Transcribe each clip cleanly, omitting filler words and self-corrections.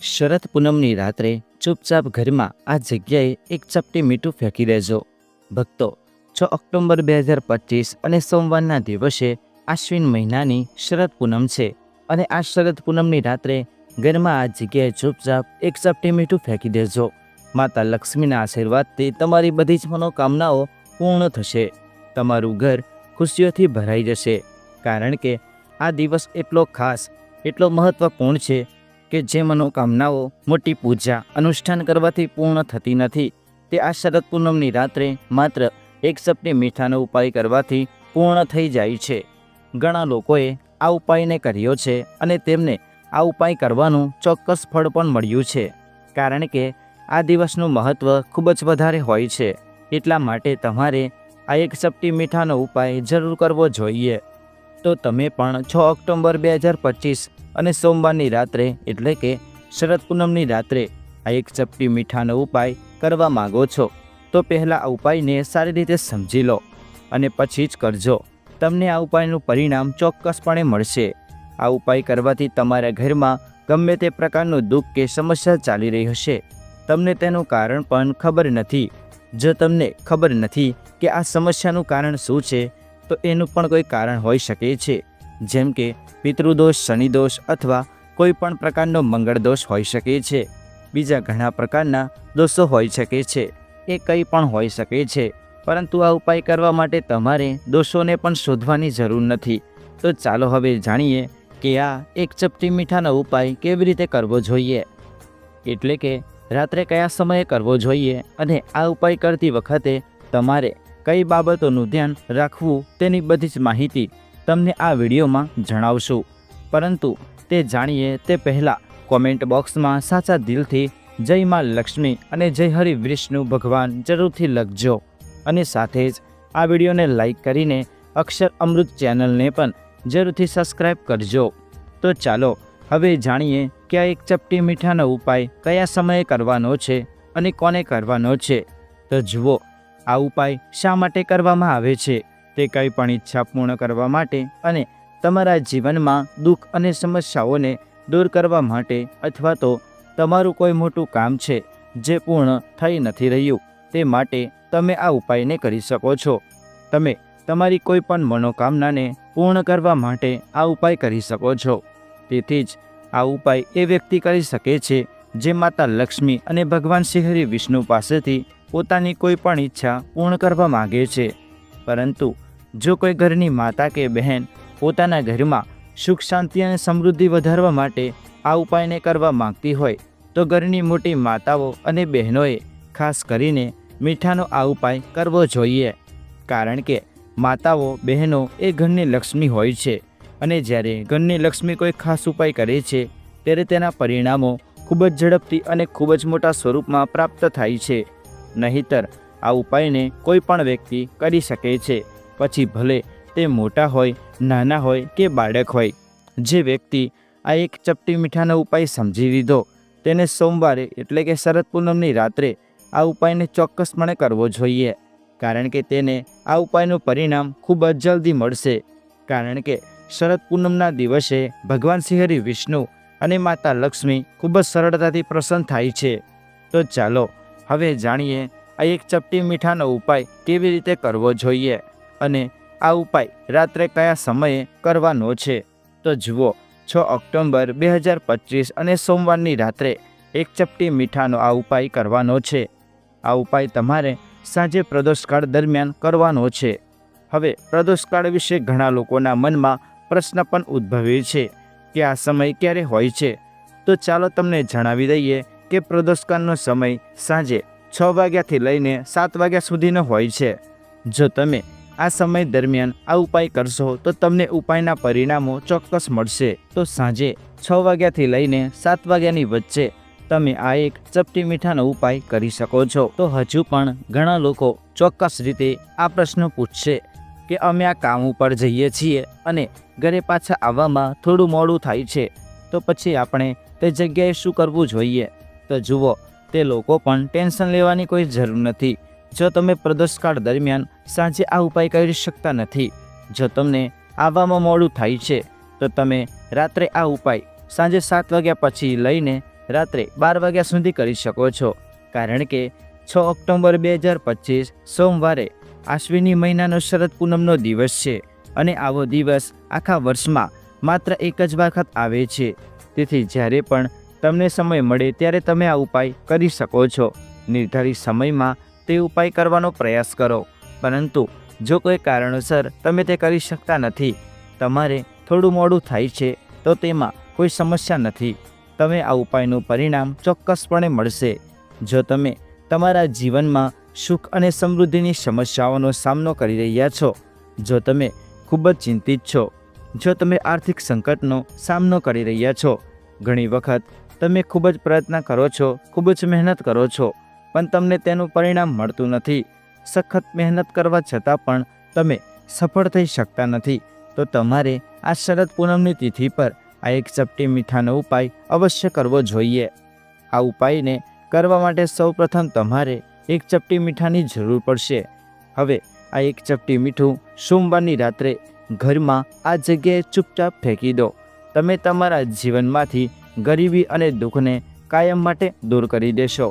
શરદ પૂનમની રાત્રે ચૂપચાપ ઘરમાં આ જગ્યાએ એક ચપટી મીઠું ફેંકી દેજો. ભક્તો, 6 ઓક્ટોબર 2025 અને સોમવારના દિવસે આશ્વિન મહિનાની શરદ પૂનમ છે અને આ શરદ પૂનમની રાત્રે ઘરમાં આ જગ્યાએ ચૂપચાપ એક ચપટી મીઠું ફેંકી દેજો. માતા લક્ષ્મીના આશીર્વાદથી તમારી બધી જ મનોકામનાઓ પૂર્ણ થશે. તમારું ઘર ખુશીઓથી ભરાઈ જશે, કારણ કે આ દિવસ એટલો ખાસ, એટલો મહત્વપૂર્ણ છે કે જે મનોકામનાઓ મોટી પૂજા અનુષ્ઠાન કરવાથી પૂર્ણ થતી નથી, તે આ શરદ પૂનમની રાત્રે માત્ર એક ચપટી મીઠાનો ઉપાય કરવાથી પૂર્ણ થઈ જાય છે. ઘણા લોકોએ આ ઉપાયને કર્યો છે અને તેમને આ ઉપાય કરવાનું ચોક્કસ ફળ પણ મળ્યું છે, કારણ કે આ દિવસનું મહત્ત્વ ખૂબ જ વધારે હોય છે. એટલા માટે તમારે આ એક ચપટી મીઠાનો ઉપાય જરૂર કરવો જોઈએ. તો તમે પણ 6 ઓક્ટોબર 2025 અને સોમવારની રાત્રે એટલે કે શરદ પૂનમની રાત્રે આ એક ચપટી મીઠાનો ઉપાય કરવા માગો છો, તો પહેલાં આ ઉપાયને સારી રીતે સમજી લો અને પછી જ કરજો. તમને આ ઉપાયનું પરિણામ ચોક્કસપણે મળશે. આ ઉપાય કરવાથી તમારા ઘરમાં ગમે તે પ્રકારનું દુઃખ કે સમસ્યા ચાલી રહી હશે, તમને તેનું કારણ પણ ખબર નથી. જો તમને ખબર નથી કે આ સમસ્યાનું કારણ શું છે, તો એનું પણ કોઈ કારણ હોઈ શકે છે, જેમ કે પિતૃદોષ, શનિદોષ અથવા કોઈ પણ પ્રકારનો મંગળદોષ હોઈ શકે છે. બીજા ઘણા પ્રકારના દોષો હોઈ શકે છે. એ કંઈ પણ હોઈ શકે છે, પરંતુ આ ઉપાય કરવા માટે તમારે દોષોને પણ શોધવાની જરૂર નથી. તો ચાલો હવે જાણીએ કે આ એક ચપટી મીઠાનો ઉપાય કેવી રીતે કરવો જોઈએ, એટલે કે રાત્રે કયા સમયે કરવો જોઈએ અને આ ઉપાય કરતી વખતે તમારે કઈ બાબતોનું ધ્યાન રાખવું, તેની બધી જ માહિતી તમને આ વિડીયોમાં જણાવશું. પરંતુ તે જાણીએ તે પહેલાં કોમેન્ટ બોક્સમાં સાચા દિલથી જય માં લક્ષ્મી અને જય હરિ વિષ્ણુ ભગવાન જરૂરથી લખજો અને સાથે જ આ વિડીયોને લાઈક કરીને અક્ષર અમૃત ચેનલને પણ જરૂરથી સબસ્ક્રાઈબ કરજો. તો ચાલો હવે જાણીએ કે આ એક ચપટી મીઠાનો ઉપાય કયા સમયે કરવાનો છે અને કોને કરવાનો છે. તો જુઓ, આ ઉપાય શા માટે કરવામાં આવે છે, તે કંઈ પણ ઈચ્છા પૂર્ણ કરવા માટે અને તમારા જીવનમાં દુઃખ અને સમસ્યાઓને દૂર કરવા માટે, અથવા તો તમારું કોઈ મોટું કામ છે જે પૂર્ણ થઈ નથી રહ્યું, તે માટે તમે આ ઉપાયને કરી શકો છો. તમે તમારી કોઈ પણ મનોકામનાને પૂર્ણ કરવા માટે આ ઉપાય કરી શકો છો. તેથી જ આ ઉપાય એ વ્યક્તિ કરી શકે છે જે માતા લક્ષ્મી અને ભગવાન શ્રી હરિ વિષ્ણુ પાસેથી પોતાની કોઈ પણ ઈચ્છા પૂર્ણ કરવા માગે છે. પરંતુ જો કોઈ ઘરની માતા કે બહેન પોતાના ઘરમાં સુખ, શાંતિ અને સમૃદ્ધિ વધારવા માટે આ ઉપાયને કરવા માંગતી હોય, તો ઘરની મોટી માતાઓ અને બહેનોએ ખાસ કરીને મીઠાનો આ ઉપાય કરવો જોઈએ, કારણ કે માતાઓ, બહેનો એ ઘરની લક્ષ્મી હોય છે અને જ્યારે ઘરની લક્ષ્મી કોઈ ખાસ ઉપાય કરે છે, ત્યારે તેના પરિણામો ખૂબ જ ઝડપથી અને ખૂબ જ મોટા સ્વરૂપમાં પ્રાપ્ત થાય છે. નહીંતર આ ઉપાયને કોઈ પણ વ્યક્તિ કરી શકે છે, પછી ભલે તે મોટા હોય, નાના હોય કે બાળક હોય. જે વ્યક્તિ આ એક ચપટી મીઠાનો ઉપાય સમજી લીધો, તેને સોમવારે એટલે કે શરદ પૂનમની રાત્રે આ ઉપાયને ચોક્કસપણે કરવો જોઈએ, કારણ કે તેને આ ઉપાયનું પરિણામ ખૂબ જ જલ્દી મળશે. કારણ કે શરદ પૂનમના દિવસે ભગવાન શ્રી હરિ વિષ્ણુ અને માતા લક્ષ્મી ખૂબ જ સરળતાથી પ્રસન્ન થાય છે. તો ચાલો હવે જાણીએ આ એક ચપટી મીઠાનો ઉપાય કેવી રીતે કરવો જોઈએ અને આ ઉપાય રાત્રે કયા સમયે કરવાનો છે. તો જુઓ, 6 ઓક્ટોબર 2025 અને સોમવારની રાત્રે એક ચપટી મીઠાનો આ ઉપાય કરવાનો છે. આ ઉપાય તમારે સાંજે પ્રદોષકાળ દરમિયાન કરવાનો છે. હવે પ્રદોષકાળ વિશે ઘણા લોકોના મનમાં પ્રશ્ન પણ ઉદ્ભવે છે કે આ સમય ક્યારે હોય છે. તો ચાલો તમને જણાવી દઈએ કે પ્રદોષકાળનો સમય સાંજે 6 વાગ્યાથી લઈને 7 વાગ્યા સુધીનો હોય છે. જો તમે આ સમય દરમિયાન આ ઉપાય કરશો તો તમને ઉપાયના પરિણામો ચોક્કસ મળશે. તો સાંજે 6 વાગ્યાથી લઈને 7 વાગ્યાની વચ્ચે તમે આ એક ચપટી મીઠાનો ઉપાય કરી શકો છો. તો હજુ પણ ઘણા લોકો ચોક્કસ રીતે આ પ્રશ્ન પૂછશે કે અમે આ કામ ઉપર જઈએ છીએ અને ઘરે પાછા આવવામાં થોડું મોડું થાય છે, તો પછી આપણે તે જગ્યાએ શું કરવું જોઈએ. તો જુઓ, તે લોકો પણ ટેન્શન લેવાની કોઈ જરૂર નથી. જો તમે પ્રદોષકાળ દરમિયાન સાંજે આ ઉપાય કરી શકતા નથી, જો તમને આવવામાં મોડું થાય છે, તો તમે રાત્રે આ ઉપાય સાંજે 7 વાગ્યા પછી લઈને રાત્રે 12 વાગ્યા સુધી કરી શકો છો, કારણ કે 6 ઓક્ટોબર 2025 સોમવારે આશ્વિની મહિનાનો શરદ પૂનમનો દિવસ છે અને આવો દિવસ આખા વર્ષમાં માત્ર એક જ વખત આવે છે. તેથી જ્યારે પણ તમને સમય મળે ત્યારે તમે આ ઉપાય કરી શકો છો. નિર્ધારિત સમયમાં તે ઉપાય કરવાનો પ્રયાસ કરો, પરંતુ જો કોઈ કારણોસર તમે તે કરી શકતા નથી, તમારે થોડું મોડું થાય છે, તો તેમાં કોઈ સમસ્યા નથી. તમે આ ઉપાયનું પરિણામ ચોક્કસપણે મળશે. જો તમે તમારા જીવનમાં સુખ અને સમૃદ્ધિની સમસ્યાઓનો સામનો કરી રહ્યા છો, જો તમે ખૂબ જ ચિંતિત છો, જો તમે આર્થિક સંકટનો સામનો કરી રહ્યા છો, ઘણી વખત તમે ખૂબ જ પ્રયત્ન કરો છો, ખૂબ જ મહેનત કરો છો, પણ તમને તેનું પરિણામ મળતું નથી, સખત મહેનત કરવા છતાં પણ તમે સફળ થઈ શકતા નથી, તો તમારે આ શરદ પૂનમની તિથિ પર આ એક ચપટી મીઠાનો ઉપાય અવશ્ય કરવો જોઈએ. આ ઉપાયને કરવા માટે સૌપ્રથમ તમારે એક ચપટી મીઠાની જરૂર પડશે. હવે આ એક ચપટી મીઠું સોમવારની રાત્રે ઘરમાં આ જગ્યાએ ચૂપચાપ ફેંકી દો. તમે તમારા જીવનમાંથી ગરીબી અને દુઃખને કાયમ માટે દૂર કરી દેશો.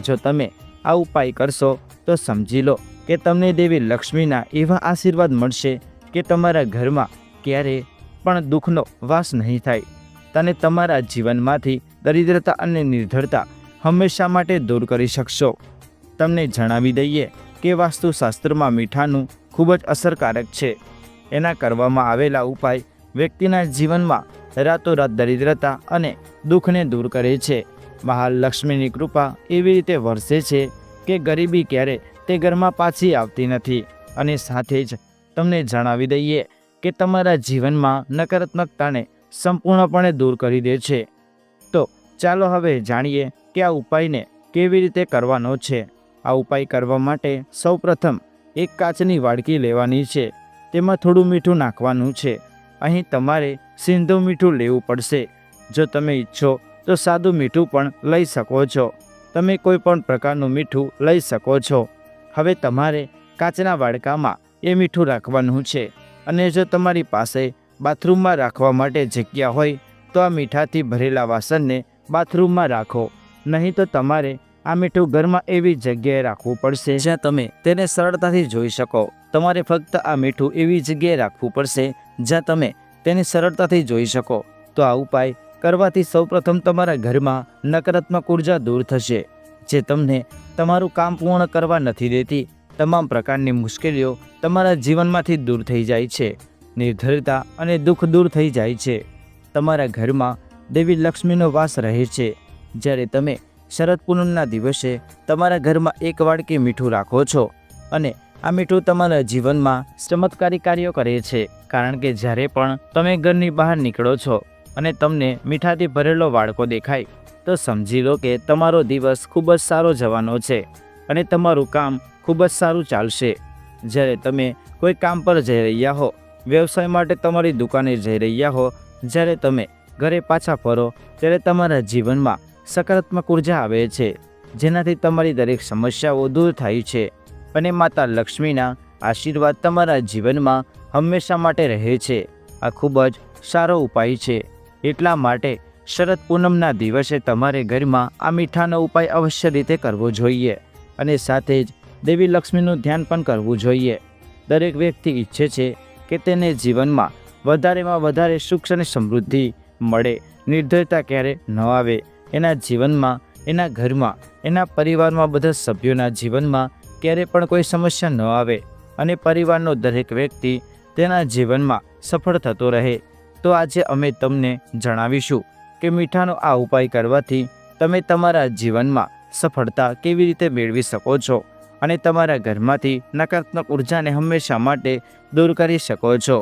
જો તમે આ ઉપાય કરશો તો સમજી લો કે તમને દેવી લક્ષ્મીના એવા આશીર્વાદ મળશે કે તમારા ઘરમાં ક્યારેય પણ દુઃખનો વાસ નહીં થાય. તમે તમારા જીવનમાંથી દરિદ્રતા અને નિર્ધરતા હંમેશા માટે દૂર કરી શકશો. તમને જણાવી દઈએ કે વાસ્તુશાસ્ત્રમાં મીઠાનું ખૂબ જ અસરકારક છે. એના કરવામાં આવેલા ઉપાય વ્યક્તિના જીવનમાં રાતોરાત દરિદ્રતા અને દુઃખને દૂર કરે છે. મહાલક્ષ્મીની કૃપા એવી રીતે વરસે છે કે ગરીબી ક્યારે તે ઘરમાં પાછી આવતી નથી. અને સાથે જ તમને જણાવી દઈએ કે તમારા જીવનમાં નકારાત્મકતાને સંપૂર્ણપણે દૂર કરી દે છે. તો ચાલો હવે જાણીએ કે આ ઉપાયને કેવી રીતે કરવાનો છે. આ ઉપાય કરવા માટે સૌપ્રથમ એક કાચની વાડકી લેવાની છે. તેમાં થોડું મીઠું નાખવાનું છે. અહીં તમારે સિંધુ મીઠું લેવું પડશે. જો તમે ઈચ્છો તો સાદું મીઠું પણ લઈ શકો છો. તમે કોઈ પણ પ્રકારનું મીઠું લઈ શકો છો. હવે તમારે કાચના વાડકામાં એ મીઠું રાખવાનું છે. અને જો તમારી પાસે બાથરૂમમાં રાખવા માટે જગ્યા હોય તો આ મીઠાથી ભરેલા વાસણને બાથરૂમમાં રાખો. નહીં તો તમારે આ મીઠું ઘરમાં એવી જગ્યાએ રાખવું પડશે જ્યાં તમે તેને સરળતાથી જોઈ શકો. તમારે ફક્ત આ મીઠું એવી જગ્યાએ રાખવું પડશે જ્યાં તમે તેને સરળતાથી જોઈ શકો. તો આ ઉપાય કરવાથી સૌપ્રથમ તમારા ઘરમાં નકારાત્મક ઉર્જા દૂર થશે, જે તમને તમારું કામ પૂર્ણ કરવા નથી દેતી. તમામ પ્રકારની મુશ્કેલીઓ તમારા જીવનમાંથી દૂર થઈ જાય છે. નિર્ધરતા અને દુઃખ દૂર થઈ જાય છે. તમારા ઘરમાં દેવી લક્ષ્મીનો વાસ રહે છે. જ્યારે તમે શરદ પૂનમના દિવસે તમારા ઘરમાં એક વાડકી મીઠું રાખો છો અને આ મીઠું તમારા જીવનમાં ચમત્કારી કાર્યો કરે છે. કારણ કે જ્યારે પણ તમે ઘરની બહાર નીકળો છો અને તમને મીઠાથી ભરેલો વાડકો દેખાય તો સમજી લો કે તમારો દિવસ ખૂબ જ સારો જવાનો છે અને તમારું કામ ખૂબ જ સારું ચાલશે. જ્યારે તમે કોઈ કામ પર જઈ રહ્યા હો, વ્યવસાય માટે તમારી દુકાને જઈ રહ્યા હો, જ્યારે તમે ઘરે પાછા ફરો ત્યારે તમારા જીવનમાં સકારાત્મક ઉર્જા આવે છે, જેનાથી તમારી દરેક સમસ્યાઓ દૂર થાય છે અને માતા લક્ષ્મીના આશીર્વાદ તમારા જીવનમાં હંમેશા માટે રહે છે. આ ખૂબ જ સારો ઉપાય છે. એટલા માટે શરદ પૂનમના દિવસે તમારે ઘરમાં આ મીઠાનો ઉપાય અવશ્ય રીતે કરવો જોઈએ અને સાથે જ દેવી લક્ષ્મીનું ધ્યાન પણ કરવું જોઈએ. દરેક વ્યક્તિ ઈચ્છે છે કે તેને જીવનમાં વધારેમાં વધારે સુખ અને સમૃદ્ધિ મળે, નિર્ધરતા ક્યારે ન આવે એના જીવનમાં, એના ઘરમાં, એના પરિવારમાં, બધા સભ્યોના જીવનમાં ક્યારે પણ કોઈ સમસ્યા ન આવે અને પરિવારનો દરેક વ્યક્તિ તેના જીવનમાં સફળ થતો રહે. તો આજે અમે તમને જણાવીશું કે મીઠાનો આ ઉપાય કરવાથી તમે તમારા જીવનમાં સફળતા કેવી રીતે મેળવી શકો છો અને તમારા ઘરમાંથી નકારાત્મક ઉર્જાને હંમેશા માટે દૂર કરી શકો છો.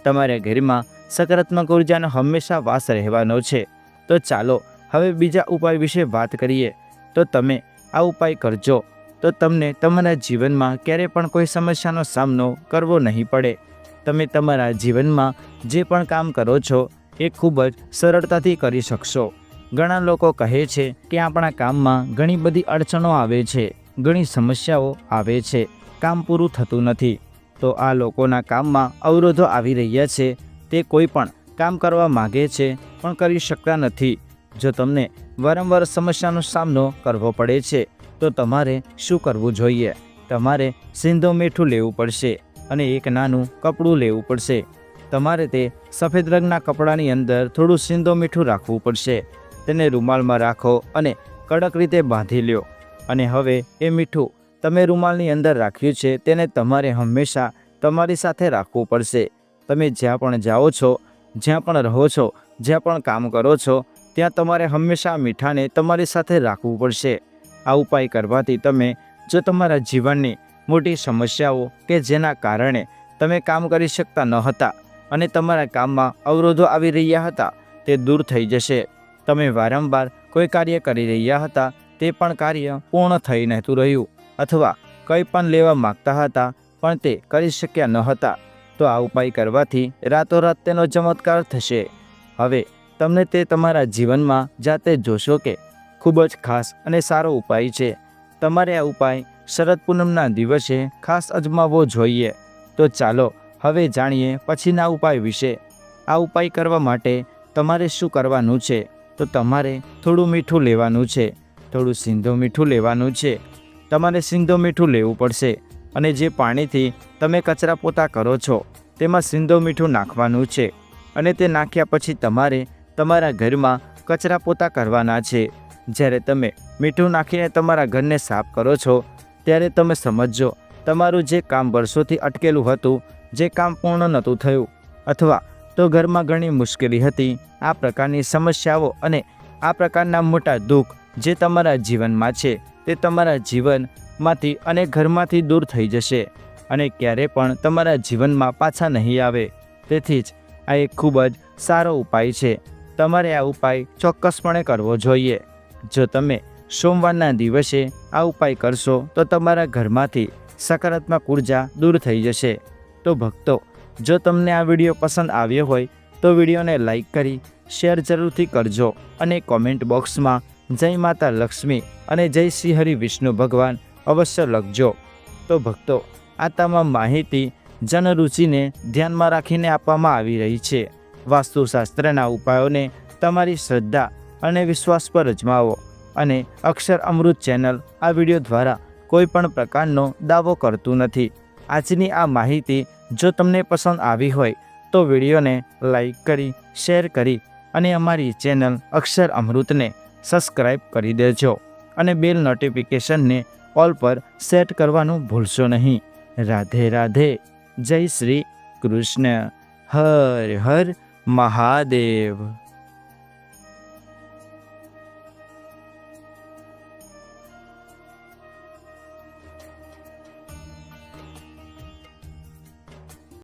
તમારા ઘરમાં સકારાત્મક ઉર્જાનો હંમેશા વાસ રહેવાનો છે. તો ચાલો હવે બીજા ઉપાય વિશે વાત કરીએ. તો તમે આ ઉપાય કરજો તો તમને તમારા જીવનમાં ક્યારે પણ કોઈ સમસ્યાનો સામનો કરવો નહીં પડે. તમે તમારા જીવનમાં જે પણ કામ કરો છો એ ખૂબ જ સરળતાથી કરી શકશો. ઘણા લોકો કહે છે કે આપણા કામમાં ઘણી બધી અડચણો આવે છે, ઘણી સમસ્યાઓ આવે છે, કામ પૂરું થતું નથી. તો આ લોકોના કામમાં અવરોધો આવી રહ્યા છે. તે કોઈ પણ કામ કરવા માગે છે પણ કરી શકતા નથી. જો તમને વારંવાર સમસ્યાનો સામનો કરવો પડે છે તો તમારે શું કરવું જોઈએ? તમારે સિંધો મીઠું લેવું પડશે અને એક નાનું કપડું લેવું પડશે. તમારે તે સફેદ રંગના કપડાની અંદર થોડું સિંધો મીઠું રાખવું પડશે. તેને રૂમાલમાં રાખો અને કડક રીતે બાંધી લ્યો. અને હવે એ મીઠું તમે રૂમાલની અંદર રાખ્યું છે તેને તમારે હંમેશા તમારી સાથે રાખવું પડશે. તમે જ્યાં પણ જાઓ છો, જ્યાં પણ રહો છો, જ્યાં પણ કામ કરો છો, ત્યાં તમારે હંમેશા મીઠાને તમારી સાથે રાખવું પડશે. આ ઉપાય કરવાથી તમે જો તમારા જીવનની મોટી સમસ્યાઓ કે જેના કારણે તમે કામ કરી શકતા ન હતા અને તમારા કામમાં અવરોધો આવી રહ્યા હતા તે દૂર થઈ જશે. તમે વારંવાર કોઈ કાર્ય કરી રહ્યા હતા તે પણ કાર્ય પૂર્ણ થઈ નહોતું રહ્યું અથવા કંઈ પણ લેવા માગતા હતા પણ તે કરી શક્યા ન હતા, તો આ ઉપાય કરવાથી રાતોરાત તેનો ચમત્કાર થશે. હવે તમને તે તમારા જીવનમાં જાતે જોશો કે ખૂબ જ ખાસ અને સારો ઉપાય છે. તમારે આ ઉપાય શરદ પૂનમના દિવસે ખાસ અજમાવવો જોઈએ. તો ચાલો હવે જાણીએ પછીના ઉપાય વિશે. આ ઉપાય કરવા માટે તમારે શું કરવાનું છે? તો તમારે થોડું મીઠું લેવાનું છે, થોડું સિંધો મીઠું લેવાનું છે. તમારે સિંધો મીઠું લેવું પડશે અને જે પાણીથી તમે કચરા પોતા કરો છો તેમાં સિંધો મીઠું નાખવાનું છે અને તે નાખ્યા પછી તમારે તમારા ઘરમાં કચરા પોતા કરવાના છે. જ્યારે તમે મીઠું નાખીને તમારા ઘરને સાફ કરો છો ત્યારે તમે સમજજો તમારું જે કામ વર્ષોથી અટકેલું હતું, જે કામ પૂર્ણ નહોતું થયું અથવા તો ઘરમાં ઘણી મુશ્કેલી હતી, આ પ્રકારની સમસ્યાઓ અને આ પ્રકારના મોટા દુઃખ જે તમારા જીવનમાં છે તે તમારા જીવનમાંથી અને ઘરમાંથી દૂર થઈ જશે અને ક્યારે પણ તમારા જીવનમાં પાછા નહીં આવે. તેથી જ આ એક ખૂબ જ સારો ઉપાય છે. તમારે આ ઉપાય ચોક્કસપણે કરવો જોઈએ. જો તમે સોમવારના દિવસે આ ઉપાય કરશો તો તમારા ઘરમાંથી સકારાત્મક ઉર્જા દૂર થઈ જશે. તો ભક્તો, જો તમને આ વિડીયો પસંદ આવ્યો હોય તો વિડીયોને લાઈક કરી શેર જરૂરથી કરજો અને કોમેન્ટ બોક્સમાં જય માતા લક્ષ્મી અને જય શ્રી હરિ વિષ્ણુ ભગવાન અવશ્ય લખજો. તો ભક્તો, આ તમામ માહિતી જનરુચિને ધ્યાનમાં રાખીને આપવામાં આવી રહી છે. વાસ્તુશાસ્ત્રના ઉપાયોને તમારી શ્રદ્ધા અને વિશ્વાસ પર અજમાવો અને અક્ષર અમૃત ચેનલ આ વિડીયો દ્વારા કોઈ પણ પ્રકારનો દાવો કરતું નથી. આજની આ માહિતી જો તમને પસંદ આવી હોય તો વિડીયોને લાઈક કરી શેર કરી અને અમારી ચેનલ અક્ષર અમૃતને સબસ્ક્રાઈબ કરી દેજો અને બેલ નોટિફિકેશનને ઓલ પર સેટ કરવાનું ભૂલશો નહીં. રાધે રાધે. જય શ્રી કૃષ્ણ. હર હર મહાદેવ.